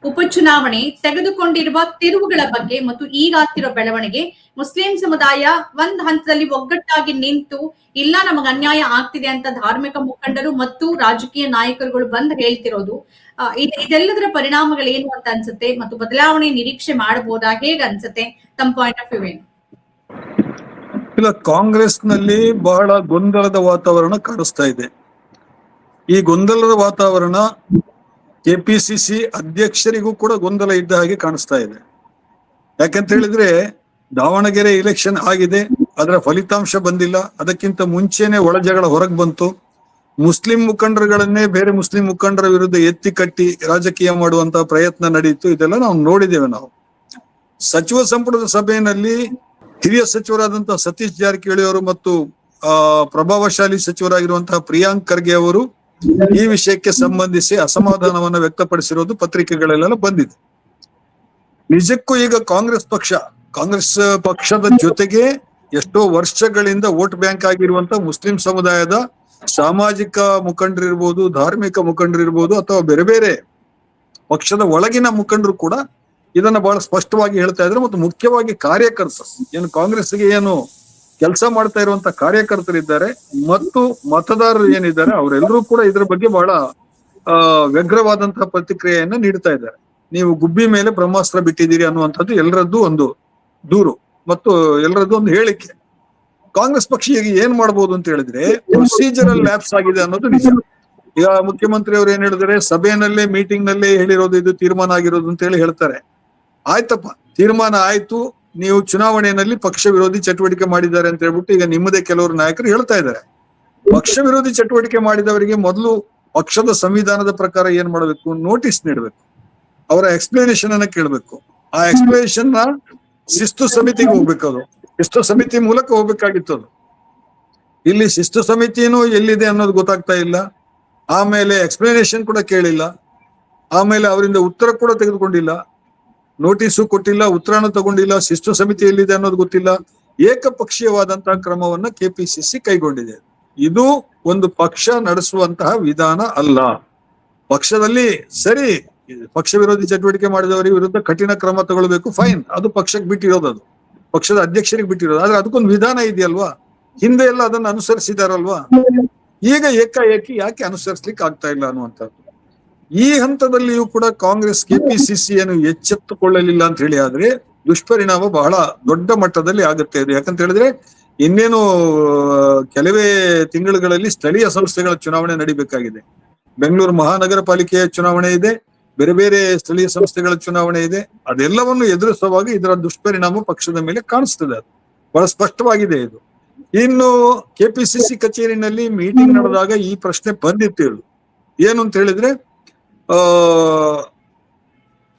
ಉಪಚುನಾವಣೆ ತೆಗೆದುಕೊಂಡಿರುವ ತಿರುವುಗಳ ಬಗ್ಗೆ ಮತ್ತು ಈಗ ಆಗ್ತಿರೋ ಬೆಳವಣಿಗೆ, ಮುಸ್ಲಿಂ ಸಮುದಾಯ ಒಂದ್ ಹಂತದಲ್ಲಿ ಒಗ್ಗಟ್ಟಾಗಿ ನಿಂತು ಇಲ್ಲ ನಮಗ್ ಅನ್ಯಾಯ ಆಗ್ತಿದೆ ಅಂತ ಧಾರ್ಮಿಕ ಮುಖಂಡರು ಮತ್ತು ರಾಜಕೀಯ ನಾಯಕರುಗಳು ಬಂದ್ ಹೇಳ್ತಿರೋದು, ಇದೆಲ್ಲದರ ಪರಿಣಾಮಗಳೇನು ಅಂತ ಅನ್ಸುತ್ತೆ ಮತ್ತು ಬದಲಾವಣೆ ನಿರೀಕ್ಷೆ ಮಾಡಬಹುದಾ? ಹೇಗೆ ಅನ್ಸುತ್ತೆ ತಮ್ಮ ಪಾಯಿಂಟ್ ಆಫ್ ವ್ಯೂ ಏನು? ಇಲ್ಲ, ಕಾಂಗ್ರೆಸ್ ನಲ್ಲಿ ಬಹಳ ಗೊಂದಲದ ವಾತಾವರಣ ಕಾಣಿಸ್ತಾ ಇದೆ. ಈ ಗೊಂದಲದ ವಾತಾವರಣ ಕೆಪಿಸಿಸಿ ಅಧ್ಯಕ್ಷರಿಗೂ ಕೂಡ ಗೊಂದಲ ಇದ್ದ ಹಾಗೆ ಕಾಣಿಸ್ತಾ ಇದೆ. ಯಾಕಂತ ಹೇಳಿದ್ರೆ ದಾವಣಗೆರೆ ಇಲೆಕ್ಷನ್ ಆಗಿದೆ, ಅದರ ಫಲಿತಾಂಶ ಬಂದಿಲ್ಲ. ಅದಕ್ಕಿಂತ ಮುಂಚೆನೆ ಒಳಜಗಳ ಹೊರಗೆ ಬಂತು. ಮುಸ್ಲಿಂ ಮುಖಂಡರುಗಳನ್ನೇ ಬೇರೆ ಮುಸ್ಲಿಂ ಮುಖಂಡರ ವಿರುದ್ಧ ಎತ್ತಿ ಕಟ್ಟಿ ರಾಜಕೀಯ ಮಾಡುವಂತಹ ಪ್ರಯತ್ನ ನಡೆಯಿತು. ಇದೆಲ್ಲ ನಾವು ನೋಡಿದ್ದೇವೆ. ನಾವು ಸಚಿವ ಸಂಪುಟದ ಸಭೆಯಲ್ಲಿ ಹಿರಿಯ ಸಚಿವರಾದಂತಹ ಸತೀಶ್ ಜಾರಕಿಹೊಳಿ ಅವರು ಮತ್ತು ಪ್ರಭಾವಶಾಲಿ ಸಚಿವರಾಗಿರುವಂತಹ ಪ್ರಿಯಾಂಕ್ ಖರ್ಗೆ ಅವರು ಈ ವಿಷಯಕ್ಕೆ ಸಂಬಂಧಿಸಿ ಅಸಮಾಧಾನವನ್ನು ವ್ಯಕ್ತಪಡಿಸಿರೋದು ಪತ್ರಿಕೆಗಳೆಲ್ಲ ಬಂದಿದೆ. ನಿಜಕ್ಕೂ ಈಗ ಕಾಂಗ್ರೆಸ್ ಪಕ್ಷದ ಜೊತೆಗೆ ಎಷ್ಟೋ ವರ್ಷಗಳಿಂದ ವೋಟ್ ಬ್ಯಾಂಕ್ ಆಗಿರುವಂತಹ ಮುಸ್ಲಿಂ ಸಮುದಾಯದ ಸಾಮಾಜಿಕ ಮುಖಂಡರಿರ್ಬೋದು, ಧಾರ್ಮಿಕ ಮುಖಂಡರಿರ್ಬೋದು, ಅಥವಾ ಬೇರೆ ಬೇರೆ ಪಕ್ಷದ ಒಳಗಿನ ಮುಖಂಡರು ಕೂಡ ಇದನ್ನ ಬಹಳ ಸ್ಪಷ್ಟವಾಗಿ ಹೇಳ್ತಾ ಇದ್ರು. ಮತ್ತು ಮುಖ್ಯವಾಗಿ ಕಾರ್ಯಕರ್ತರು, ಏನು ಕಾಂಗ್ರೆಸ್ಗೆ ಏನು ಕೆಲಸ ಮಾಡ್ತಾ ಇರುವಂತ ಕಾರ್ಯಕರ್ತರಿದ್ದಾರೆ ಮತ್ತು ಮತದಾರರು ಏನಿದ್ದಾರೆ ಅವರೆಲ್ಲರೂ ಕೂಡ ಇದ್ರ ಬಗ್ಗೆ ಬಹಳ ವ್ಯಗ್ರವಾದಂತಹ ಪ್ರತಿಕ್ರಿಯೆಯನ್ನ ನೀಡ್ತಾ ಇದ್ದಾರೆ. ನೀವು ಗುಬ್ಬಿ ಮೇಲೆ ಬ್ರಹ್ಮಾಸ್ತ್ರ ಬಿಟ್ಟಿದ್ದೀರಿ ಅನ್ನುವಂಥದ್ದು ಎಲ್ಲರದ್ದು ಒಂದು ದೂರು ಮತ್ತು ಎಲ್ಲರದ್ದು ಒಂದು ಹೇಳಿಕೆ. ಕಾಂಗ್ರೆಸ್ ಪಕ್ಷ ಈಗ ಏನ್ ಮಾಡ್ಬೋದು ಅಂತ ಹೇಳಿದ್ರೆ, ಪ್ರೊಸೀಜರಲ್ ಲ್ಯಾಪ್ಸ್ ಆಗಿದೆ ಅನ್ನೋದು ನಿಜ. ಈಗ ಮುಖ್ಯಮಂತ್ರಿ ಅವರು ಏನ್ ಹೇಳಿದ್ರೆ, ಸಭೆಯಲ್ಲೇ ಮೀಟಿಂಗ್ ನಲ್ಲೇ ಹೇಳಿರೋದು ಇದು ತೀರ್ಮಾನ ಆಗಿರೋದು ಅಂತ ಹೇಳಿ ಹೇಳ್ತಾರೆ. ಆಯ್ತಪ್ಪ, ತೀರ್ಮಾನ ಆಯ್ತು, ನೀವು ಚುನಾವಣೆಯಲ್ಲಿ ಪಕ್ಷ ವಿರೋಧಿ ಚಟುವಟಿಕೆ ಮಾಡಿದ್ದಾರೆ ಅಂತ ಹೇಳ್ಬಿಟ್ಟು ಈಗ ನಿಮ್ಮದೇ ಕೆಲವರು ನಾಯಕರು ಹೇಳ್ತಾ ಇದ್ದಾರೆ. ಪಕ್ಷ ವಿರೋಧಿ ಚಟುವಟಿಕೆ ಮಾಡಿದವರಿಗೆ ಮೊದಲು ಪಕ್ಷದ ಸಂವಿಧಾನದ ಪ್ರಕಾರ ಏನ್ ಮಾಡಬೇಕು, ನೋಟಿಸ್ ನೀಡಬೇಕು, ಅವರ ಎಕ್ಸ್ಪ್ಲನೇಷನ್ ಅನ್ನ ಕೇಳಬೇಕು. ಆ ಎಕ್ಸ್ಪ್ಲನೇಷನ್ ನ ಶಿಸ್ತು ಸಮಿತಿಗೆ ಹೋಗ್ಬೇಕು. ಅದು ಶಿಸ್ತು ಸಮಿತಿ ಮೂಲಕ ಹೋಗ್ಬೇಕಾಗಿತ್ತು. ಅದು ಇಲ್ಲಿ ಶಿಸ್ತು ಸಮಿತಿನೂ ಎಲ್ಲಿದೆ ಅನ್ನೋದು ಗೊತ್ತಾಗ್ತಾ ಇಲ್ಲ. ಆಮೇಲೆ ಎಕ್ಸ್ಪ್ಲನೇಷನ್ ಕೂಡ ಕೇಳಿಲ್ಲ. ಆಮೇಲೆ ಅವರಿಂದ ಉತ್ತರ ಕೂಡ ತೆಗೆದುಕೊಂಡಿಲ್ಲ, ನೋಟಿಸು ಕೊಟ್ಟಿಲ್ಲ, ಉತ್ತರನೂ ತಗೊಂಡಿಲ್ಲ. ಶಿಸ್ತು ಸಮಿತಿ ಎಲ್ಲಿದೆ ಅನ್ನೋದು ಗೊತ್ತಿಲ್ಲ. ಏಕಪಕ್ಷೀಯವಾದಂತಹ ಕ್ರಮವನ್ನ ಕೆಪಿಸಿಸಿ ಕೈಗೊಂಡಿದೆ. ಇದು ಒಂದು ಪಕ್ಷ ನಡೆಸುವಂತಹ ವಿಧಾನ ಅಲ್ಲ. ಪಕ್ಷದಲ್ಲಿ ಸರಿ, ಪಕ್ಷ ವಿರೋಧಿ ಚಟುವಟಿಕೆ ಮಾಡಿದವರ ವಿರುದ್ಧ ಕಠಿಣ ಕ್ರಮ ತಗೊಳ್ಬೇಕು, ಫೈನ್, ಅದು ಪಕ್ಷಕ್ಕೆ ಬಿಟ್ಟಿರೋದು, ಅದು ಪಕ್ಷದ ಅಧ್ಯಕ್ಷರಿಗೆ ಬಿಟ್ಟಿರೋದು. ಆದ್ರೆ ಅದಕ್ಕೊಂದು ವಿಧಾನ ಇದೆಯಲ್ವಾ, ಹಿಂದೆ ಎಲ್ಲ ಅದನ್ನು ಅನುಸರಿಸಿದಾರಲ್ವಾ. ಈಗ ಏಕಾಏಕಿ ಯಾಕೆ ಅನುಸರಿಸ್ಲಿಕ್ಕೆ ಆಗ್ತಾ ಇಲ್ಲ ಅನ್ನುವಂಥದ್ದು. ಈ ಹಂತದಲ್ಲಿಯೂ ಕೂಡ ಕಾಂಗ್ರೆಸ್ ಕೆಪಿಸಿಸಿ ಏನು ಎಚ್ಚೆತ್ತುಕೊಳ್ಳಲಿಲ್ಲ ಅಂತ ಹೇಳಿ ಆದ್ರೆ ದುಷ್ಪರಿಣಾಮ ಬಹಳ ದೊಡ್ಡ ಮಟ್ಟದಲ್ಲಿ ಆಗುತ್ತೆ. ಇದು ಯಾಕಂತ ಹೇಳಿದ್ರೆ ಇನ್ನೇನು ಕೆಲವೇ ತಿಂಗಳುಗಳಲ್ಲಿ ಸ್ಥಳೀಯ ಸಂಸ್ಥೆಗಳ ಚುನಾವಣೆ ನಡಿಬೇಕಾಗಿದೆ. ಬೆಂಗಳೂರು ಮಹಾನಗರ ಪಾಲಿಕೆಯ ಚುನಾವಣೆ ಇದೆ, ಬೇರೆ ಬೇರೆ ಸ್ಥಳೀಯ ಸಂಸ್ಥೆಗಳ ಚುನಾವಣೆ ಇದೆ. ಅದೆಲ್ಲವನ್ನು ಎದುರಿಸುವಾಗ ಇದರ ದುಷ್ಪರಿಣಾಮ ಪಕ್ಷದ ಮೇಲೆ ಕಾಣಿಸ್ತದೆ. ಅದು ಬಹಳ ಸ್ಪಷ್ಟವಾಗಿದೆ. ಇದು ಇನ್ನು ಕೆಪಿಸಿಸಿ ಕಚೇರಿನಲ್ಲಿ ಮೀಟಿಂಗ್ ನಡೆದಾಗ ಈ ಪ್ರಶ್ನೆ ಬಂದಿತ್ತು. ಏನು ಅಂತ ಹೇಳಿದ್ರೆ,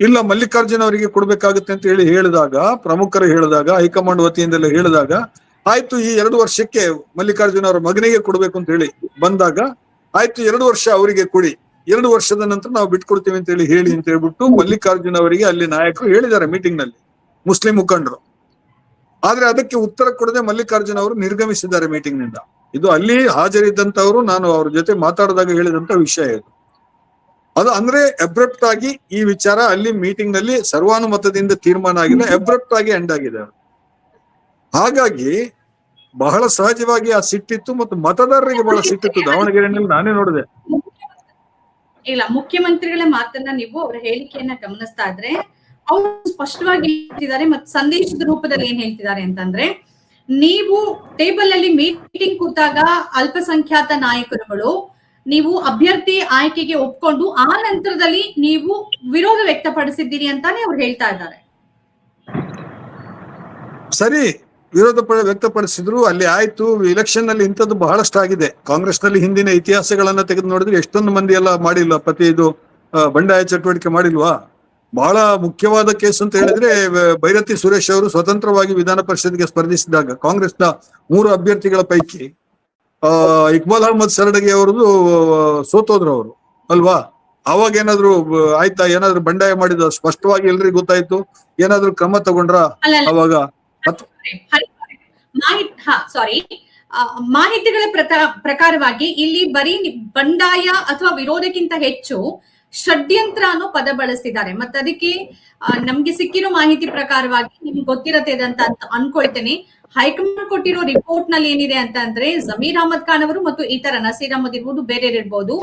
ಇಲ್ಲ ಮಲ್ಲಿಕಾರ್ಜುನ್ ಅವರಿಗೆ ಕೊಡ್ಬೇಕಾಗುತ್ತೆ ಅಂತ ಹೇಳಿದಾಗ, ಪ್ರಮುಖರು ಹೇಳಿದಾಗ, ಹೈಕಮಾಂಡ್ ವತಿಯಿಂದಲೇ ಹೇಳಿದಾಗ, ಆಯ್ತು ಈ 2 ವರ್ಷಕ್ಕೆ ಮಲ್ಲಿಕಾರ್ಜುನ್ ಅವರ ಮಗನಿಗೆ ಕೊಡ್ಬೇಕು ಅಂತ ಹೇಳಿ ಬಂದಾಗ, ಆಯ್ತು 2 ವರ್ಷ ಅವರಿಗೆ ಕೊಡಿ, 2 ವರ್ಷದ ನಂತರ ನಾವು ಬಿಟ್ಕೊಡ್ತೀವಿ ಅಂತ ಹೇಳಿ ಅಂತ ಹೇಳ್ಬಿಟ್ಟು ಮಲ್ಲಿಕಾರ್ಜುನ್ ಅವರಿಗೆ ಅಲ್ಲಿ ನಾಯಕರು ಹೇಳಿದ್ದಾರೆ ಮೀಟಿಂಗ್ ನಲ್ಲಿ, ಮುಸ್ಲಿಂ ಮುಖಂಡರು. ಆದ್ರೆ ಅದಕ್ಕೆ ಉತ್ತರ ಕೊಡದೆ ಮಲ್ಲಿಕಾರ್ಜುನ್ ಅವರು ನಿರ್ಗಮಿಸಿದ್ದಾರೆ ಮೀಟಿಂಗ್ ನಿಂದ. ಇದು ಅಲ್ಲಿ ಹಾಜರಿದ್ದಂತವರು, ನಾನು ಅವ್ರ ಜೊತೆ ಮಾತಾಡಿದಾಗ ಹೇಳಿದಂತ ವಿಷಯ ಇದು. ಅದು ಅಂದ್ರೆ ಅಬ್ರಪ್ಟ್ ಆಗಿ ಈ ವಿಚಾರ ಅಲ್ಲಿ ಮೀಟಿಂಗ್ ನಲ್ಲಿ ಸರ್ವಾನುಮತದಿಂದ ತೀರ್ಮಾನ ಆಗಿಲ್ಲ, ಅಬ್ರಪ್ಟ್ ಆಗಿ ಎಂಡ್ ಆಗಿದೆ. ಹಾಗಾಗಿ ಬಹಳ ಸಹಜವಾಗಿ ಆ ಸಿಟ್ಟಿತ್ತು ಮತ್ತು ಮತದಾರರಿಗೆ ಬಹಳ ಸಿಟ್ಟಿತ್ತು. ದಾವಣಗೆರೆಯಲ್ಲಿ ನಾನೇ ನೋಡಿದೆ. ಇಲ್ಲ, ಮುಖ್ಯಮಂತ್ರಿಗಳ ಮಾತನ್ನ ನೀವು ಅವರ ಹೇಳಿಕೆಯನ್ನ ಗಮನಿಸ್ತಾ ಇದ್ರೆ ಅವರು ಸ್ಪಷ್ಟವಾಗಿ ಹೇಳ್ತಿದ್ದಾರೆ ಮತ್ತು ಸಂದೇಶದ ರೂಪದಲ್ಲಿ ಏನ್ ಹೇಳ್ತಿದ್ದಾರೆ ಅಂತಂದ್ರೆ, ನೀವು ಟೇಬಲ್ ಅಲ್ಲಿ ಮೀಟಿಂಗ್ ಕೂತಾಗ ಅಲ್ಪಸಂಖ್ಯಾತ ನಾಯಕರುಗಳು ನೀವು ಅಭ್ಯರ್ಥಿ ಆಯ್ಕೆಗೆ ಒಪ್ಕೊಂಡು ಆ ನಂತರದಲ್ಲಿ ನೀವು ವಿರೋಧ ವ್ಯಕ್ತಪಡಿಸಿದ್ದೀರಿ ಅಂತಾನೆ ಅವ್ರು ಹೇಳ್ತಾ ಇದ್ದಾರೆ. ಸರಿ, ವಿರೋಧ ವ್ಯಕ್ತಪಡಿಸಿದ್ರು, ಅಲ್ಲಿ ಆಯ್ತು. ಇಲೆಕ್ಷನ್ ನಲ್ಲಿ ಇಂಥದ್ದು ಬಹಳಷ್ಟು ಆಗಿದೆ. ಕಾಂಗ್ರೆಸ್ ನಲ್ಲಿ ಹಿಂದಿನ ಇತಿಹಾಸಗಳನ್ನ ತೆಗೆದು ನೋಡಿದ್ರೆ ಎಷ್ಟೊಂದು ಮಂದಿ ಎಲ್ಲ ಮಾಡಿಲ್ವಾ, ಬಂಡಾಯ ಚಟುವಟಿಕೆ ಮಾಡಿಲ್ವಾ. ಬಹಳ ಮುಖ್ಯವಾದ ಕೇಸ್ ಅಂತ ಹೇಳಿದ್ರೆ, ಭೈರತಿ ಸುರೇಶ್ ಅವರು ಸ್ವತಂತ್ರವಾಗಿ ವಿಧಾನ ಪರಿಷತ್ಗೆ ಸ್ಪರ್ಧಿಸಿದಾಗ ಕಾಂಗ್ರೆಸ್ನ 3 ಅಭ್ಯರ್ಥಿಗಳ ಪೈಕಿ ಇಕ್ಬಾಲ್ ಅಹಮದ್ ಸರಡಗಿ ಅವರದು ಸೋತೋದ್ರು ಅವರು ಅಲ್ವಾ. ಅವಾಗ ಏನಾದ್ರು ಆಯ್ತಾ, ಏನಾದ್ರು ಬಂಡಾಯ ಮಾಡಿದ ಸ್ಪಷ್ಟವಾಗಿ ಎಲ್ರಿಗೂ ಗೊತ್ತಾಯ್ತು, ಏನಾದ್ರು ಕ್ರಮ ತಗೊಂಡ್ರ ಅವಾಗ? ಮಾಹಿತಿಗಳ ಪ್ರಕಾರವಾಗಿ ಇಲ್ಲಿ ಬರೀ ಬಂಡಾಯ ಅಥವಾ ವಿರೋಧಕ್ಕಿಂತ ಹೆಚ್ಚು ಷಡ್ಯಂತ್ರ ಅನ್ನೋ ಪದ ಬಳಸ್ತಿದ್ದಾರೆ. ಮತ್ತೆ ಅದಕ್ಕೆ ನಮ್ಗೆ ಸಿಕ್ಕಿರೋ ಮಾಹಿತಿ ಪ್ರಕಾರವಾಗಿ ನಿಮ್ಗೆ ಗೊತ್ತಿರತ್ತೆ ಅಂತ ಅನ್ಕೊಳ್ತೇನೆ. ಹೈಕಮಾಂಡ್ ಕೊಟ್ಟಿರೋ ರಿಪೋರ್ಟ್ ನಲ್ಲಿ ಏನಿದೆ ಅಂತ ಅಂದ್ರೆ, ಜಮೀರ್ ಅಹಮದ್ ಖಾನ್ ಅವರು ಮತ್ತು ಇತರ ನಸೀರ್ ಅಹಮದ್ ಇರ್ಬೋದು, ಬೇರೆ ಇರ್ಬೋದು,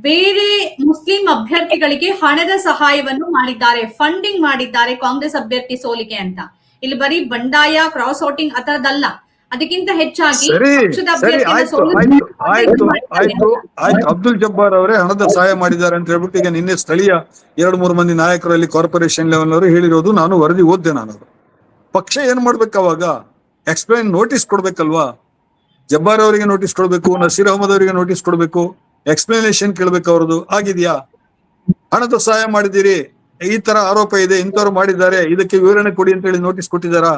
ಬೇರೆ ಮುಸ್ಲಿಂ ಅಭ್ಯರ್ಥಿಗಳಿಗೆ ಹಣದ ಸಹಾಯವನ್ನು ಮಾಡಿದ್ದಾರೆ, ಫಂಡಿಂಗ್ ಮಾಡಿದ್ದಾರೆ ಕಾಂಗ್ರೆಸ್ ಅಭ್ಯರ್ಥಿ ಸೋಲಿಗೆ ಅಂತ. ಇಲ್ಲಿ ಬರೀ ಬಂಡಾಯ, ಕ್ರಾಸ್ ವೋಟಿಂಗ್ ಆತರದಲ್ಲ, ಅದಕ್ಕಿಂತ ಹೆಚ್ಚಾಗಿ ಆಯ್ತು. ಅಬ್ದುಲ್ ಜಬ್ಬಾರ್ ಅವರೇ ಹಣದ ಸಹಾಯ ಮಾಡಿದ್ದಾರೆ ಅಂತ ಹೇಳ್ಬಿಟ್ಟು ಈಗ ನಿನ್ನೆ ಸ್ಥಳೀಯ 2-3 ಮಂದಿ ನಾಯಕರಲ್ಲಿ ಕಾರ್ಪೊರೇಷನ್ ಲೆವೆಲ್ ಅವರು ಹೇಳಿರೋದು ನಾನು ವರದಿ ಓದ್ದೆ. ನಾನು ಪಕ್ಷ ಏನ್ ಮಾಡ್ಬೇಕು ಅವಾಗ? Explain notice ಕೊಡ್ಬೇಕಲ್ವಾ? ಜಬ್ಬಾರ್ ಅವರಿಗೆ ನೋಟಿಸ್ ಕೊಡ್ಬೇಕು, ನಸೀರ್ ಅಹಮದ್ ಅವರಿಗೆ ನೋಟಿಸ್ ಕೊಡ್ಬೇಕು, ಎಕ್ಸ್ಪ್ಲನೇಷನ್ ಕೇಳ್ಬೇಕು ಅವ್ರದ್ದು. ಆಗಿದ್ಯಾ? ಹಣದ ಸಹಾಯ ಮಾಡಿದ್ದೀರಿ, ಈ ತರ ಆರೋಪ ಇದೆ, ಇಂಥವ್ರು ಮಾಡಿದ್ದಾರೆ, ಇದಕ್ಕೆ ವಿವರಣೆ ಕೊಡಿ ಅಂತ ಹೇಳಿ ನೋಟಿಸ್ ಕೊಟ್ಟಿದ್ದಾರಾ?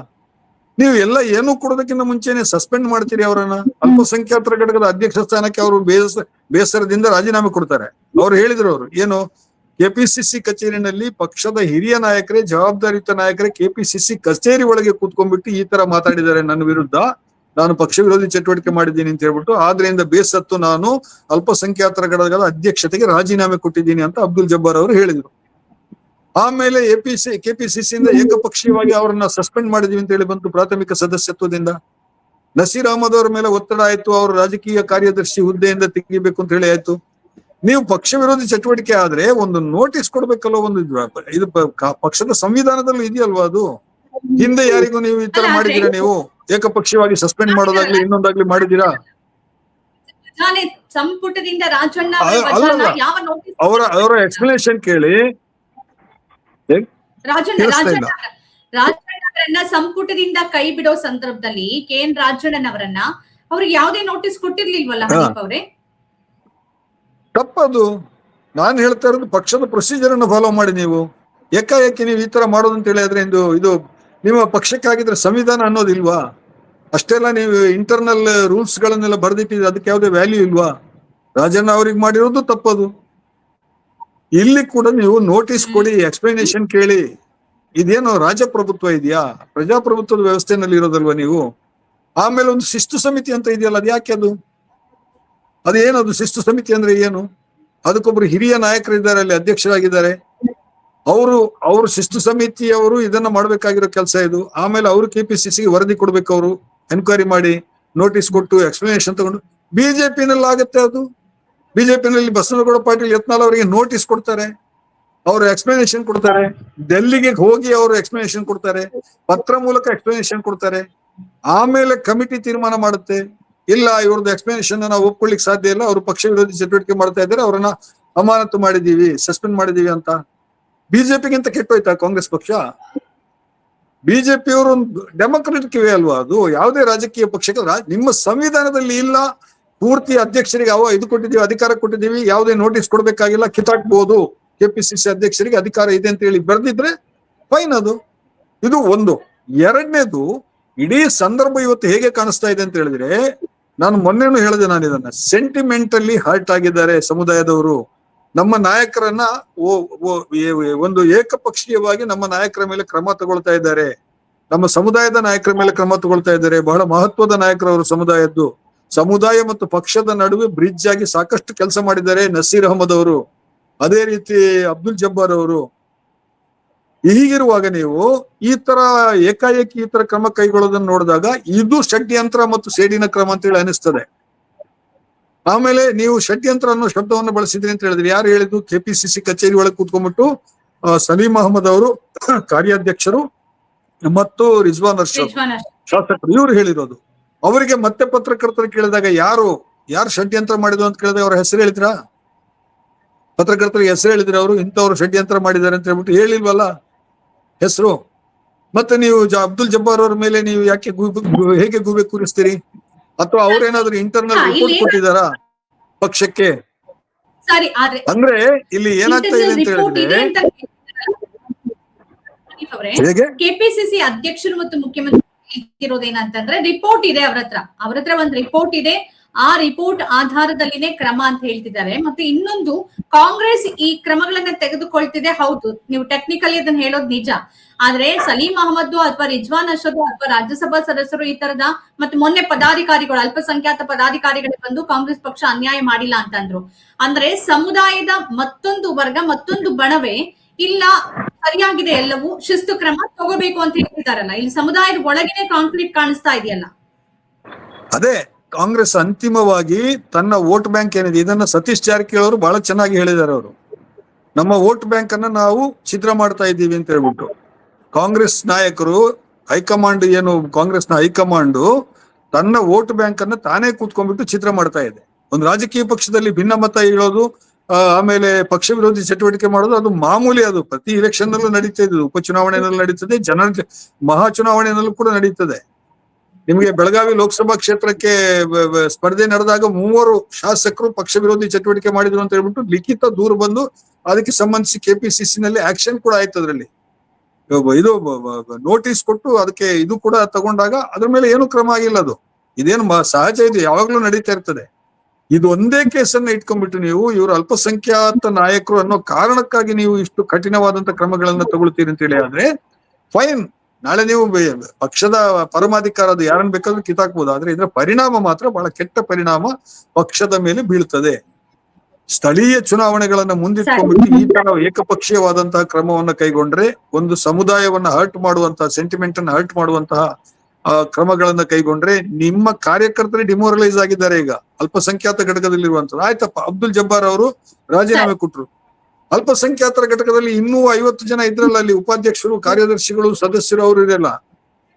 ನೀವು ಎಲ್ಲ ಏನು ಕೊಡೋದಕ್ಕಿಂತ ಮುಂಚೆನೆ ಸಸ್ಪೆಂಡ್ ಮಾಡ್ತೀರಿ ಅವರನ್ನ. ಅಲ್ಪಸಂಖ್ಯಾತರ ಘಟಕದ ಅಧ್ಯಕ್ಷ ಸ್ಥಾನಕ್ಕೆ ಅವರು ಬೇಸರದಿಂದ ರಾಜೀನಾಮೆ ಕೊಡ್ತಾರೆ. ಅವ್ರು ಹೇಳಿದ್ರು, ಅವರು ಏನು, ಕೆಪಿಸಿಸಿ ಕಚೇರಿನಲ್ಲಿ ಪಕ್ಷದ ಹಿರಿಯ ನಾಯಕರೇ, ಜವಾಬ್ದಾರಿಯುತ ನಾಯಕರೇ ಕೆಪಿಸಿಸಿ ಕಚೇರಿ ಒಳಗೆ ಕೂತ್ಕೊಂಡ್ಬಿಟ್ಟು ಈ ತರ ಮಾತಾಡಿದ್ದಾರೆ ನನ್ನ ವಿರುದ್ಧ, ನಾನು ಪಕ್ಷ ವಿರೋಧಿ ಚಟುವಟಿಕೆ ಮಾಡಿದ್ದೀನಿ ಅಂತ ಹೇಳ್ಬಿಟ್ಟು, ಆದ್ರಿಂದ ಬೇಸತ್ತು ನಾನು ಅಲ್ಪಸಂಖ್ಯಾತರ ಘಟಕದ ಅಧ್ಯಕ್ಷತೆಗೆ ರಾಜೀನಾಮೆ ಕೊಟ್ಟಿದ್ದೀನಿ ಅಂತ ಅಬ್ದುಲ್ ಜಬ್ಬಾರ್ ಅವರು ಹೇಳಿದ್ರು. ಆಮೇಲೆ ಕೆಪಿಸಿಸಿಯಿಂದ ಏಕಪಕ್ಷೀಯವಾಗಿ ಅವರನ್ನ ಸಸ್ಪೆಂಡ್ ಮಾಡಿದೀವಿ ಅಂತ ಹೇಳಿ ಬಂತು ಪ್ರಾಥಮಿಕ ಸದಸ್ಯತ್ವದಿಂದ. ನಸೀರ್ ಅಹಮದ್ ಅವರ ಮೇಲೆ ಒತ್ತಡ ಆಯ್ತು, ಅವರು ರಾಜಕೀಯ ಕಾರ್ಯದರ್ಶಿ ಹುದ್ದೆಯಿಂದ ತೆಗಿಬೇಕು ಅಂತ ಹೇಳಿ ಆಯ್ತು. ನೀವು ಪಕ್ಷ ವಿರೋಧಿ ಚಟುವಟಿಕೆ ಆದ್ರೆ ಒಂದು ನೋಟಿಸ್ ಕೊಡ್ಬೇಕಲ್ವ? ಒಂದು ಇದು ಪಕ್ಷದ ಸಂವಿಧಾನದಲ್ಲೂ ಇದೆಯಲ್ವಾ ಅದು? ಹಿಂದೆ ಯಾರಿಗೂ ನೀವು ಈ ತರ ಮಾಡಿದೀರಾ? ನೀವು ಏಕಪಕ್ಷೀಯವಾಗಿ ಸಸ್ಪೆಂಡ್ ಮಾಡೋದಾಗ್ಲಿ ಇನ್ನೊಂದಾಗ್ಲಿ ಮಾಡಿದೀರಾ? ಸಂಪುಟದಿಂದ ರಾಜಣ್ಣ ಅವರ ಎಕ್ಸ್ಪ್ಲನೇಷನ್ ಕೇಳಿ. ರಾಜಣ್ಣವರನ್ನ ಸಂಪುಟದಿಂದ ಕೈ ಬಿಡೋ ಸಂದರ್ಭದಲ್ಲಿ KN ರಾಜಣ್ಣನವರನ್ನ ಅವ್ರಿಗೆ ಯಾವುದೇ ನೋಟಿಸ್ ಕೊಟ್ಟಿರ್ಲಿಲ್ವಲ್ಲ ಹನೀಫ್ ಅವರೇ? ತಪ್ಪದು. ನಾನು ಹೇಳ್ತಾ ಇರೋದು ಪಕ್ಷದ ಪ್ರೊಸೀಜರ್ ಅನ್ನು ಫಾಲೋ ಮಾಡಿ. ನೀವು ಏಕಾಏಕಿ ನೀವು ಈ ತರ ಮಾಡೋದು ಅಂತ ಹೇಳಿದ್ರೆ ಇದು ನಿಮ್ಮ ಪಕ್ಷಕ್ಕಾಗಿದ್ರೆ ಸಂವಿಧಾನ ಅನ್ನೋದಿಲ್ವಾ? ಅಷ್ಟೆಲ್ಲ ನೀವು ಇಂಟರ್ನಲ್ ರೂಲ್ಸ್ ಗಳನ್ನೆಲ್ಲ ಬರೆದಿಟ್ಟಿದ್ರೆ ಅದಕ್ಕೆ ಯಾವುದೇ ವ್ಯಾಲ್ಯೂ ಇಲ್ವಾ? ರಾಜಣ್ಣ ಅವ್ರಿಗೆ ಮಾಡಿರೋದು ತಪ್ಪದು. ಇಲ್ಲಿ ಕೂಡ ನೀವು ನೋಟಿಸ್ ಕೊಡಿ, ಎಕ್ಸ್ಪ್ಲನೇಷನ್ ಕೇಳಿ. ಇದೇನು ರಾಜಪ್ರಭುತ್ವ ಇದೆಯಾ? ಪ್ರಜಾಪ್ರಭುತ್ವದ ವ್ಯವಸ್ಥೆನಲ್ಲಿ ಇರೋದಲ್ವಾ ನೀವು? ಆಮೇಲೆ ಒಂದು ಶಿಸ್ತು ಸಮಿತಿ ಅಂತ ಇದೆಯಲ್ಲ, ಅದು ಯಾಕೆ? ಅದೇನದು ಶಿಸ್ತು ಸಮಿತಿ ಅಂದ್ರೆ ಏನು? ಅದಕ್ಕೊಬ್ರು ಹಿರಿಯ ನಾಯಕರಿದ್ದಾರೆ, ಅಲ್ಲಿ ಅಧ್ಯಕ್ಷರಾಗಿದ್ದಾರೆ. ಅವರು ಶಿಸ್ತು ಸಮಿತಿಯವರು ಇದನ್ನ ಮಾಡ್ಬೇಕಾಗಿರೋ ಕೆಲಸ ಇದು. ಆಮೇಲೆ ಅವರು ಕೆಪಿಸಿಸಿಗೆ ವರದಿ ಕೊಡ್ಬೇಕು, ಅವರು ಎನ್ಕ್ವೈರಿ ಮಾಡಿ ನೋಟಿಸ್ ಕೊಟ್ಟು ಎಕ್ಸ್ಪ್ಲನೇಷನ್ ತಗೊಂಡು. ಬಿಜೆಪಿನಲ್ಲಿ ಆಗುತ್ತೆ ಅದು. ಬಿಜೆಪಿನಲ್ಲಿ ಬಸವನಗೌಡ ಪಾಟೀಲ್ ಯತ್ನಾಳ್ ಅವರಿಗೆ ನೋಟಿಸ್ ಕೊಡ್ತಾರೆ, ಅವರು ಎಕ್ಸ್ಪ್ಲನೇಷನ್ ಕೊಡ್ತಾರೆ, ಡೆಲ್ಲಿಗೆ ಹೋಗಿ ಅವರು ಎಕ್ಸ್ಪ್ಲನೇಷನ್ ಕೊಡ್ತಾರೆ, ಪತ್ರ ಮೂಲಕ ಎಕ್ಸ್ಪ್ಲನೇಷನ್ ಕೊಡ್ತಾರೆ. ಆಮೇಲೆ ಕಮಿಟಿ ತೀರ್ಮಾನ ಮಾಡುತ್ತೆ, ಇಲ್ಲ ಇವ್ರದ್ದು ಎಕ್ಸ್ಪ್ಲನೇಷನ್ ನಾವು ಒಪ್ಕೊಳ್ಳಿಕ್ ಸಾಧ್ಯ ಇಲ್ಲ, ಅವರು ಪಕ್ಷ ವಿರೋಧಿ ಚಟುವಟಿಕೆ ಮಾಡ್ತಾ ಇದ್ದಾರೆ, ಅವರನ್ನ ಅಮಾನತು ಮಾಡಿದೀವಿ, ಸಸ್ಪೆಂಡ್ ಮಾಡಿದೀವಿ ಅಂತ. ಬಿಜೆಪಿಗಿಂತ ಕೆಟ್ಟೋಯ್ತಾ ಕಾಂಗ್ರೆಸ್ ಪಕ್ಷ? ಬಿಜೆಪಿಯವರು ಒಂದು ಡೆಮೊಕ್ರೆಟಿಕ್ ವೇ ಅಲ್ವಾ ಅದು? ಯಾವುದೇ ರಾಜಕೀಯ ಪಕ್ಷಕ್ಕೆ ನಿಮ್ಮ ಸಂವಿಧಾನದಲ್ಲಿ ಇಲ್ಲ. ಪೂರ್ತಿ ಅಧ್ಯಕ್ಷರಿಗೆ ಇದು ಕೊಟ್ಟಿದ್ದೀವಿ, ಅಧಿಕಾರ ಕೊಟ್ಟಿದ್ದೀವಿ, ಯಾವುದೇ ನೋಟಿಸ್ ಕೊಡ್ಬೇಕಾಗಿಲ್ಲ, ಕಿತ್ತಾಕ್ಬಹುದು, ಕೆಪಿಸಿಸಿ ಅಧ್ಯಕ್ಷರಿಗೆ ಅಧಿಕಾರ ಇದೆ ಅಂತ ಹೇಳಿ ಬರ್ದಿದ್ರೆ ಫೈನ್ ಅದು. ಇದು ಒಂದು. ಎರಡನೇದು, ಇಡೀ ಸಂದರ್ಭ ಇವತ್ತು ಹೇಗೆ ಕಾಣಿಸ್ತಾ ಇದೆ ಅಂತ ಹೇಳಿದ್ರೆ, ನಾನು ಮೊನ್ನೆನೂ ಹೇಳಿದೆ, ನಾನು ಇದನ್ನ ಸೆಂಟಿಮೆಂಟಲ್ಲಿ ಹರ್ಟ್ ಆಗಿದ್ದಾರೆ ಸಮುದಾಯದವರು. ನಮ್ಮ ನಾಯಕರನ್ನ ಒಂದು ಏಕಪಕ್ಷೀಯವಾಗಿ ನಮ್ಮ ನಾಯಕರ ಮೇಲೆ ಕ್ರಮ ತಗೊಳ್ತಾ ಇದ್ದಾರೆ, ನಮ್ಮ ಸಮುದಾಯದ ನಾಯಕರ ಮೇಲೆ ಕ್ರಮ ತಗೊಳ್ತಾ ಇದ್ದಾರೆ. ಬಹಳ ಮಹತ್ವದ ನಾಯಕರವರು ಸಮುದಾಯದ್ದು. ಸಮುದಾಯ ಮತ್ತು ಪಕ್ಷದ ನಡುವೆ ಬ್ರಿಡ್ಜ್ ಆಗಿ ಸಾಕಷ್ಟು ಕೆಲಸ ಮಾಡಿದ್ದಾರೆ ನಸೀರ್ ಅಹಮದ್ ಅವರು, ಅದೇ ರೀತಿ ಅಬ್ದುಲ್ ಜಬ್ಬಾರ್ ಅವರು. ಹೀಗಿರುವಾಗ ನೀವು ಈ ತರ ಏಕಾಏಕಿ ಈ ತರ ಕ್ರಮ ಕೈಗೊಳ್ಳೋದನ್ನ ನೋಡಿದಾಗ ಇದು ಷಡ್ಯಂತ್ರ ಮತ್ತು ಸೇಡಿನ ಕ್ರಮ ಅಂತ ಹೇಳಿ ಅನಿಸ್ತದೆ. ಆಮೇಲೆ ನೀವು ಷಡ್ಯಂತ್ರ ಅನ್ನೋ ಶಬ್ದವನ್ನು ಬಳಸಿದ್ರಿ ಅಂತ ಹೇಳಿದ್ರಿ. ಯಾರು ಹೇಳಿದ್ದು? ಕೆಪಿಸಿಸಿ ಕಚೇರಿ ಒಳಗೆ ಕೂತ್ಕೊಂಡ್ಬಿಟ್ಟು ಸಲೀಂ ಅಹಮದ್ ಅವರು ಕಾರ್ಯಾಧ್ಯಕ್ಷರು ಮತ್ತು ರಿಜ್ವಾನ್ ಅರ್ಷದ್ ಶಾಸಕರು ಇವ್ರು ಹೇಳಿರೋದು. ಅವರಿಗೆ ಮತ್ತೆ ಪತ್ರಕರ್ತರು ಕೇಳಿದಾಗ ಯಾರು ಷಡ್ಯಂತ್ರ ಮಾಡಿದ್ರು ಅಂತ ಕೇಳಿದಾಗ ಅವ್ರ ಹೆಸರು ಹೇಳಿದ್ರ? ಪತ್ರಕರ್ತರಿಗೆ ಹೆಸರು ಹೇಳಿದ್ರೆ ಅವರು ಇಂಥವ್ರು ಷಡ್ಯಂತ್ರ ಮಾಡಿದ್ದಾರೆ ಅಂತ ಹೇಳ್ಬಿಟ್ಟು ಹೇಳಿಲ್ವಲ್ಲ ಹೆಸರು. ಮತ್ತೆ ನೀವು ಅಬ್ದುಲ್ ಜಬ್ಬಾರ್ ಅವ್ರ ಮೇಲೆ ನೀವು ಯಾಕೆ ಹೇಗೆ ಗೂಬೆ ಕೂರಿಸ್ತೀರಿ? ಅಥವಾ ಅವ್ರೇನಾದ್ರು ಇಂಟರ್ನಲ್ ರಿಪೋರ್ಟ್ ಕೊಟ್ಟಿದಾರಾ ಪಕ್ಷಕ್ಕೆ? ಅಂದ್ರೆ ಇಲ್ಲಿ ಏನಾಗ್ತಾ ಇದೆ ಅಂತ ಹೇಳಿದ್ರೆ, ಕೆಪಿಸಿಸಿ ಅಧ್ಯಕ್ಷರು ಮತ್ತು ಮುಖ್ಯಮಂತ್ರಿ ಇರೋದೇನಂತಂದ್ರೆ ರಿಪೋರ್ಟ್ ಇದೆ ಅವ್ರ ಹತ್ರ ಒಂದು ರಿಪೋರ್ಟ್ ಇದೆ. ಆ ರಿಪೋರ್ಟ್ ಆಧಾರದಲ್ಲಿನೇ ಕ್ರಮ ಅಂತ ಹೇಳ್ತಿದ್ದಾರೆ. ಮತ್ತೆ ಇನ್ನೊಂದು, ಕಾಂಗ್ರೆಸ್ ಈ ಕ್ರಮಗಳನ್ನ ತೆಗೆದುಕೊಳ್ತಿದೆ, ಹೌದು, ನೀವು ಟೆಕ್ನಿಕಲಿ ಅದನ್ನ ಹೇಳೋದು ನಿಜ. ಆದ್ರೆ ಸಲೀಂ ಅಹಮದ್ ಅಥವಾ ರಿಜ್ವಾನ್ ಅರ್ಷದ್ ಅಥವಾ ರಾಜ್ಯಸಭಾ ಸದಸ್ಯರು ಈ ತರದ, ಮತ್ತೆ ಮೊನ್ನೆ ಪದಾಧಿಕಾರಿಗಳು, ಅಲ್ಪಸಂಖ್ಯಾತ ಪದಾಧಿಕಾರಿಗಳು ಬಂದು ಕಾಂಗ್ರೆಸ್ ಪಕ್ಷ ಅನ್ಯಾಯ ಮಾಡಿಲ್ಲ ಅಂತಂದ್ರು. ಅಂದ್ರೆ ಸಮುದಾಯದ ಮತ್ತೊಂದು ವರ್ಗ, ಮತ್ತೊಂದು ಬಣವೇ ಇಲ್ಲ ಸರಿಯಾಗಿದೆ, ಎಲ್ಲವೂ ಶಿಸ್ತು ಕ್ರಮ ತಗೋಬೇಕು ಅಂತ ಹೇಳ್ತಿದಾರಲ್ಲ, ಇಲ್ಲಿ ಸಮುದಾಯದ ಒಳಗಿನೇ ಕಾನ್ಫ್ಲಿಕ್ಟ್ ಕಾಣಿಸ್ತಾ ಇದೆಯಲ್ಲ. ಅದೇ ಕಾಂಗ್ರೆಸ್ ಅಂತಿಮವಾಗಿ ತನ್ನ ವೋಟ್ ಬ್ಯಾಂಕ್ ಏನಿದೆ, ಇದನ್ನ ಸತೀಶ್ ಜಾರಕಿಹೊಳಿ ಅವರು ಬಹಳ ಚೆನ್ನಾಗಿ ಹೇಳಿದ್ದಾರೆ. ಅವರು ನಮ್ಮ ವೋಟ್ ಬ್ಯಾಂಕ್ ಅನ್ನ ನಾವು ಛಿದ್ರ ಮಾಡ್ತಾ ಇದ್ದೀವಿ ಅಂತ ಹೇಳ್ಬಿಟ್ಟು ಕಾಂಗ್ರೆಸ್ ನಾಯಕರು, ಹೈಕಮಾಂಡ್ ಏನು ಕಾಂಗ್ರೆಸ್ನ ಹೈಕಮಾಂಡ್ ತನ್ನ ವೋಟ್ ಬ್ಯಾಂಕ್ ಅನ್ನ ತಾನೇ ಕೂತ್ಕೊಂಡ್ಬಿಟ್ಟು ಚಿತ್ರ ಮಾಡ್ತಾ ಇದೆ. ಒಂದು ರಾಜಕೀಯ ಪಕ್ಷದಲ್ಲಿ ಭಿನ್ನಮತ ಹೇಳೋದು, ಆಮೇಲೆ ಪಕ್ಷ ವಿರೋಧಿ ಚಟುವಟಿಕೆ ಮಾಡೋದು ಅದು ಮಾಮೂಲಿ. ಅದು ಪ್ರತಿ ಎಲೆಕ್ಷನ್ ನಲ್ಲೂ ನಡೀತಾ ಇದೆ, ಉಪಚುನಾವಣೆಯಲ್ಲಿ ನಡೀತದೆ, ಮಹಾ ಚುನಾವಣೆಯಲ್ಲೂ ಕೂಡ ನಡೀತದೆ. ನಿಮಗೆ ಬೆಳಗಾವಿ ಲೋಕಸಭಾ ಕ್ಷೇತ್ರಕ್ಕೆ ಸ್ಪರ್ಧೆ ನಡೆದಾಗ 3 ಶಾಸಕರು ಪಕ್ಷ ವಿರೋಧಿ ಚಟುವಟಿಕೆ ಮಾಡಿದ್ರು ಅಂತ ಹೇಳ್ಬಿಟ್ಟು ಲಿಖಿತ ದೂರು ಬಂದು ಅದಕ್ಕೆ ಸಂಬಂಧಿಸಿ ಕೆಪಿಸಿಸಿ ನಲ್ಲಿ ಆಕ್ಷನ್ ಕೂಡ ಆಯ್ತು. ಅದರಲ್ಲಿ ಇದು ನೋಟಿಸ್ ಕೊಟ್ಟು ಅದಕ್ಕೆ ಇದು ಕೂಡ ತಗೊಂಡಾಗ ಅದ್ರ ಮೇಲೆ ಏನು ಕ್ರಮ ಆಗಿಲ್ಲ. ಅದು ಇದೇನು ಸಹಜ, ಇದು ಯಾವಾಗ್ಲೂ ನಡೀತಾ ಇರ್ತದೆ. ಇದು ಒಂದೇ ಕೇಸನ್ನ ಇಟ್ಕೊಂಡ್ಬಿಟ್ಟು ನೀವು ಇವರು ಅಲ್ಪಸಂಖ್ಯಾತ ನಾಯಕರು ಅನ್ನೋ ಕಾರಣಕ್ಕಾಗಿ ನೀವು ಇಷ್ಟು ಕಠಿಣವಾದಂತ ಕ್ರಮಗಳನ್ನ ತಗೊಳ್ತೀರಿ ಅಂತ ಹೇಳಿ ಆದ್ರೆ ಫೈನ್. ನಾಳೆ ನೀವು ಪಕ್ಷದ ಪರಮಾಧಿಕಾರದ ಯಾರನ್ನ ಬೇಕಾದ್ರೂ ಕಿತ್ತಾಕ್ಬೋದು, ಆದ್ರೆ ಇದರ ಪರಿಣಾಮ ಮಾತ್ರ ಬಹಳ ಕೆಟ್ಟ ಪರಿಣಾಮ ಪಕ್ಷದ ಮೇಲೆ ಬೀಳ್ತದೆ. ಸ್ಥಳೀಯ ಚುನಾವಣೆಗಳನ್ನ ಮುಂದಿಟ್ಕೊಂಡ್ಬಿಟ್ಟು ಈ ತರ ಏಕಪಕ್ಷೀಯವಾದಂತಹ ಕ್ರಮವನ್ನ ಕೈಗೊಂಡ್ರೆ ಒಂದು ಸಮುದಾಯವನ್ನ ಹರ್ಟ್ ಮಾಡುವಂತಹ, ಸೆಂಟಿಮೆಂಟ್ ಅನ್ನ ಹರ್ಟ್ ಮಾಡುವಂತಹ ಕ್ರಮಗಳನ್ನ ಕೈಗೊಂಡ್ರೆ ನಿಮ್ಮ ಕಾರ್ಯಕರ್ತರೇ ಡಿಮೋರಲೈಸ್ ಆಗಿದ್ದಾರೆ. ಈಗ ಅಲ್ಪಸಂಖ್ಯಾತ ಘಟಕದಲ್ಲಿರುವಂತದ್ದು ಆಯ್ತಪ್ಪ, ಅಬ್ದುಲ್ ಜಬ್ಬಾರ್ ಅವರು ರಾಜೀನಾಮೆ ಕೊಟ್ರು. ಅಲ್ಪಸಂಖ್ಯಾತರ ಘಟಕದಲ್ಲಿ ಇನ್ನೂ 50 ಜನ ಇದ್ರಲ್ಲ, ಅಲ್ಲಿ ಉಪಾಧ್ಯಕ್ಷರು, ಕಾರ್ಯದರ್ಶಿಗಳು, ಸದಸ್ಯರು ಅವರು ಇರಲ್ಲ.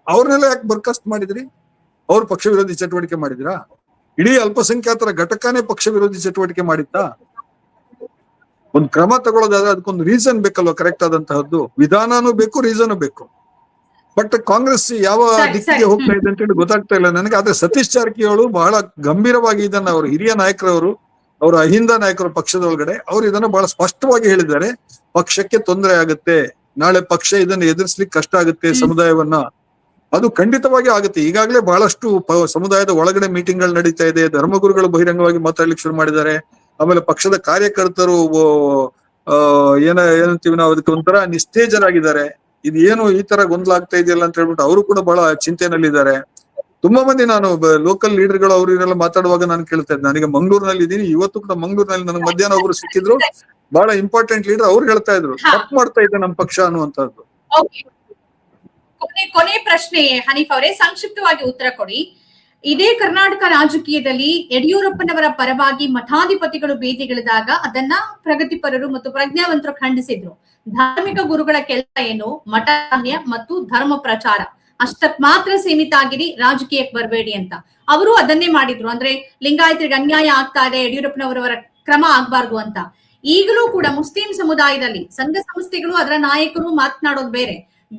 ಅವ್ರನ್ನೆಲ್ಲ ಯಾಕೆ ಬರ್ಖಾಸ್ತ್ ಮಾಡಿದ್ರಿ? ಅವ್ರು ಪಕ್ಷ ವಿರೋಧಿ ಚಟುವಟಿಕೆ ಮಾಡಿದ್ರಾ? ಇಡೀ ಅಲ್ಪಸಂಖ್ಯಾತರ ಘಟಕನೇ ಪಕ್ಷ ವಿರೋಧಿ ಚಟುವಟಿಕೆ ಮಾಡಿತ್ತಾ? ಒಂದು ಕ್ರಮ ತಗೊಳ್ಳೋದಾದ್ರೆ ಅದಕ್ಕೊಂದು ರೀಸನ್ ಬೇಕಲ್ವ, ಕರೆಕ್ಟ್ ಆದಂತಹದ್ದು ವಿಧಾನನೂ ಬೇಕು, ರೀಸನ್ ಬೇಕು. ಬಟ್ ಕಾಂಗ್ರೆಸ್ ಯಾವ ದಿಕ್ಕಿಗೆ ಹೋಗ್ತಾ ಇದೆ ಅಂತ ಹೇಳಿ ಗೊತ್ತಾಗ್ತಾ ಇಲ್ಲ ನನಗೆ. ಆದ್ರೆ ಸತೀಶ್ ಜಾರಕಿಹೊಳಿ ಬಹಳ ಗಂಭೀರವಾಗಿ ಇದನ್ನ, ಅವರು ಹಿರಿಯ ನಾಯಕರವರು, ಅವರು ಅಹಿಂದ ನಾಯಕರು ಪಕ್ಷದ ಒಳಗಡೆ, ಅವರು ಇದನ್ನ ಬಹಳ ಸ್ಪಷ್ಟವಾಗಿ ಹೇಳಿದ್ದಾರೆ. ಪಕ್ಷಕ್ಕೆ ತೊಂದರೆ ಆಗುತ್ತೆ, ನಾಳೆ ಪಕ್ಷ ಇದನ್ನ ಎದುರಿಸ್ಲಿಕ್ಕೆ ಕಷ್ಟ ಆಗುತ್ತೆ ಸಮುದಾಯವನ್ನ. ಅದು ಖಂಡಿತವಾಗಿ ಆಗುತ್ತೆ. ಈಗಾಗಲೇ ಬಹಳಷ್ಟು ಸಮುದಾಯದ ಒಳಗಡೆ ಮೀಟಿಂಗ್ ಗಳು ನಡೀತಾ ಇದೆ, ಧರ್ಮಗುರುಗಳು ಬಹಿರಂಗವಾಗಿ ಮಾತಾಡ್ಲಿಕ್ಕೆ ಶುರು ಮಾಡಿದ್ದಾರೆ. ಆಮೇಲೆ ಪಕ್ಷದ ಕಾರ್ಯಕರ್ತರು ಏನಂತೀವಿ ನಾವು, ಅದಕ್ಕೆ ಒಂಥರ ನಿಸ್ತೇಜರಾಗಿದ್ದಾರೆ. ಇದು ಏನು ಈ ತರ ಗೊಂದಲ ಆಗ್ತಾ ಇದೆಯಲ್ಲ ಅಂತ ಹೇಳ್ಬಿಟ್ಟು ಅವರು ಕೂಡ ಬಹಳ ಚಿಂತೆನಲ್ಲಿದ್ದಾರೆ. ತುಂಬಾ ಮಂದಿ ನಾನು ಲೋಕಲ್ ಲೀಡರ್ಗಳು ಅವರು ಇವರೆಲ್ಲ ಮಾತಾಡುವಾಗ ನಾನು ಕೇಳ್ತಾ ಇದ್ದೆ. ನನಗೆ ಮಂಗಳೂರಿನಲ್ಲಿ ಇದ್ದೀನಿ, ಇವತ್ತು ಕೂಡ ಮಂಗಳೂರಿನಲ್ಲಿ ನನಗೆ ಮಧ್ಯಾಹ್ನ ಒಬ್ರು ಸಿಕ್ಕಿದ್ರು, ಬಹಳ ಇಂಪಾರ್ಟೆಂಟ್ ಲೀಡರ್. ಅವ್ರು ಹೇಳ್ತಾ ಇದ್ರು ತಪ್ಪು ಮಾಡ್ತಾ ಇದೆ ನಮ್ಮ ಪಕ್ಷ ಅನ್ನುವಂಥದ್ದು. ಕೊನೆ ಪ್ರಶ್ನೆ ಹನೀಫ್ ಅವರೇ, ಸಂಕ್ಷಿಪ್ತವಾಗಿ ಉತ್ತರ ಕೊಡಿ. ಇದೇ ಕರ್ನಾಟಕ ರಾಜಕೀಯದಲ್ಲಿ ಯಡಿಯೂರಪ್ಪನವರ ಪರವಾಗಿ ಮಠಾಧಿಪತಿಗಳು ಬೀದಿಗಿಳಿದಾಗ ಅದನ್ನ ಪ್ರಗತಿಪರರು ಮತ್ತು ಪ್ರಜ್ಞಾವಂತರು ಖಂಡಿಸಿದ್ರು. ಧಾರ್ಮಿಕ ಗುರುಗಳ ಕೆಲಸ ಏನು? ಮಠಾನ್ಯ ಮತ್ತು ಧರ್ಮ ಪ್ರಚಾರ ಅಷ್ಟಕ್ ಮಾತ್ರ ಸೀಮಿತ ಆಗಿರಿ, ರಾಜಕೀಯಕ್ಕೆ ಬರಬೇಡಿ ಅಂತ ಅವರು ಅದನ್ನೇ ಮಾಡಿದ್ರು. ಅಂದ್ರೆ ಲಿಂಗಾಯತರಿಗೆ ಅನ್ಯಾಯ ಆಗ್ತಾ ಇದೆ, ಯಡಿಯೂರಪ್ಪನವರವರ ಕ್ರಮ ಆಗ್ಬಾರ್ದು ಅಂತ. ಈಗಲೂ ಕೂಡ ಮುಸ್ಲಿಂ ಸಮುದಾಯದಲ್ಲಿ ಸಂಘ ಸಂಸ್ಥೆಗಳು, ಅದರ ನಾಯಕರು ಮಾತನಾಡೋದು ಬೇರೆ,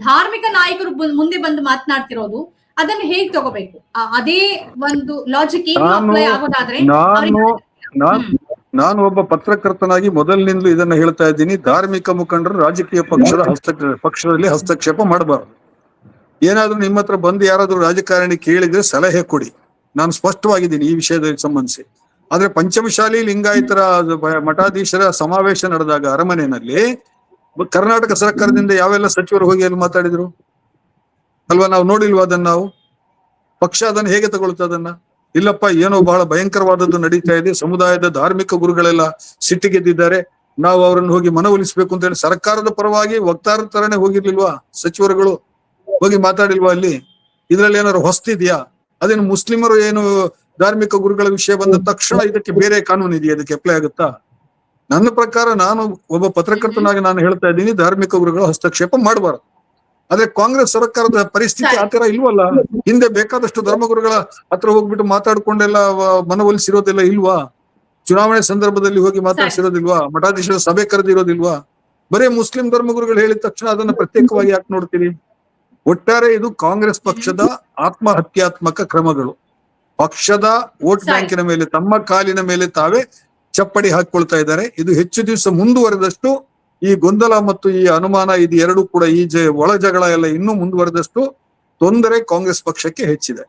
ಧಾರ್ಮಿಕ ನಾಯಕರು ಮುಂದೆ ಬಂದು ಮಾತನಾಡ್ತಿರೋದು, ಅದನ್ನ ಹೇಗ್ ತಗೋಬೇಕು? ಅದೇ ಒಂದು ಲಾಜಿಕ್ ಅಪ್ಲೈ ಆಗೋದಾದ್ರೆ ನಾನು ಒಬ್ಬ ಪತ್ರಕರ್ತನಾಗಿ ಮೊದಲಿನಿಂದಲೂ ಇದನ್ನ ಹೇಳ್ತಾ ಇದ್ದೀನಿ. ಧಾರ್ಮಿಕ ಮುಖಂಡರು ರಾಜಕೀಯ ಪಕ್ಷದಲ್ಲಿ ಹಸ್ತಕ್ಷೇಪ ಮಾಡಬಾರದು. ಏನಾದ್ರೂ ನಿಮ್ಮ ಹತ್ರ ಬಂದು ಯಾರಾದ್ರೂ ರಾಜಕಾರಣಿ ಕೇಳಿದ್ರೆ ಸಲಹೆ ಕೊಡಿ. ನಾನು ಸ್ಪಷ್ಟವಾಗಿದ್ದೀನಿ ಈ ವಿಷಯದಲ್ಲಿ ಸಂಬಂಧಿಸಿ. ಆದ್ರೆ ಪಂಚಮಶಾಲಿ ಲಿಂಗಾಯತರ ಮಠಾಧೀಶರ ಸಮಾವೇಶ ನಡೆದಾಗ ಅರಮನೆಯಲ್ಲಿ ಕರ್ನಾಟಕ ಸರ್ಕಾರದಿಂದ ಯಾವೆಲ್ಲ ಸಚಿವರು ಹೋಗಿ ಅಲ್ಲಿ ಮಾತಾಡಿದ್ರು ಅಲ್ವಾ? ನಾವು ನೋಡಿಲ್ವಾ ಅದನ್ನ? ನಾವು ಪಕ್ಷ ಅದನ್ನ ಹೇಗೆ ತಗೊಳ್ತಾ? ಅದನ್ನ ಇಲ್ಲಪ್ಪ, ಏನೋ ಬಹಳ ಭಯಂಕರವಾದದ್ದು ನಡೀತಾ ಇದೆ, ಸಮುದಾಯದ ಧಾರ್ಮಿಕ ಗುರುಗಳೆಲ್ಲ ಸಿಟ್ಟಿಗೆದ್ದಿದ್ದಾರೆ, ನಾವು ಅವರನ್ನು ಹೋಗಿ ಮನವೊಲಿಸ್ಬೇಕು ಅಂತ ಹೇಳಿ ಸರ್ಕಾರದ ಪರವಾಗಿ ವಕ್ತಾರರ ತರನೇ ಹೋಗಿರ್ಲಿಲ್ವಾ ಸಚಿವರುಗಳು? ಹೋಗಿ ಮಾತಾಡಿಲ್ವಾ ಅಲ್ಲಿ? ಇದ್ರಲ್ಲಿ ಏನಾದ್ರು ಹೊಸ್ತಿದ್ಯಾ? ಅದೇನು ಮುಸ್ಲಿಮರು ಏನು ಧಾರ್ಮಿಕ ಗುರುಗಳ ವಿಷಯ ಬಂದ ತಕ್ಷಣ ಇದಕ್ಕೆ ಬೇರೆ ಕಾನೂನು ಇದೆಯಾ, ಇದಕ್ಕೆ ಅಪ್ಲೈ ಆಗುತ್ತಾ? ನನ್ನ ಪ್ರಕಾರ ನಾನು ಒಬ್ಬ ಪತ್ರಕರ್ತನಾಗಿ ನಾನು ಹೇಳ್ತಾ ಇದ್ದೀನಿ, ಧಾರ್ಮಿಕ ಗುರುಗಳು ಹಸ್ತಕ್ಷೇಪ ಮಾಡಬಾರದು. ಆದ್ರೆ ಕಾಂಗ್ರೆಸ್ ಸರ್ಕಾರದ ಪರಿಸ್ಥಿತಿ ಆತರ ಇಲ್ವಲ್ಲ. ಹಿಂದೆ ಬೇಕಾದಷ್ಟು ಧರ್ಮಗುರುಗಳ ಹತ್ರ ಹೋಗ್ಬಿಟ್ಟು ಮಾತಾಡ್ಕೊಂಡೆಲ್ಲ ಮನವೊಲಿಸಿರೋದಿಲ್ಲ ಇಲ್ವಾ? ಚುನಾವಣೆ ಸಂದರ್ಭದಲ್ಲಿ ಹೋಗಿ ಮಾತಾಡ್ಸಿರೋದಿಲ್ವಾ? ಮಠಾಧೀಶರ ಸಭೆ ಕರೆದಿರೋದಿಲ್ವಾ? ಬರೇ ಮುಸ್ಲಿಂ ಧರ್ಮಗುರುಗಳು ಹೇಳಿದ ತಕ್ಷಣ ಅದನ್ನ ಪ್ರತ್ಯೇಕವಾಗಿ ಯಾಕೆ ನೋಡ್ತೀರಿ? ಒಟ್ಟಾರೆ ಇದು ಕಾಂಗ್ರೆಸ್ ಪಕ್ಷದ ಆತ್ಮಹತ್ಯಾತ್ಮಕ ಕ್ರಮಗಳು. ಪಕ್ಷದ ವೋಟ್ ಬ್ಯಾಂಕಿನ ಮೇಲೆ, ತಮ್ಮ ಕಾಲಿನ ಮೇಲೆ ತಾವೇ ಚಪ್ಪಡಿ ಹಾಕೊಳ್ತಾ ಇದ್ದಾರೆ. ಇದು ಹೆಚ್ಚು ದಿವಸ ಮುಂದುವರೆದಷ್ಟು ಈ ಗೊಂದಲ ಮತ್ತು ಈ ಅನುಮಾನ ಇದು ಎರಡು ಕೂಡ, ಈ ಒಳ ಜಗಳ ಎಲ್ಲ ಇನ್ನೂ ಮುಂದುವರೆದಷ್ಟು ತೊಂದರೆ ಕಾಂಗ್ರೆಸ್ ಪಕ್ಷಕ್ಕೆ ಹೆಚ್ಚಿದೆ.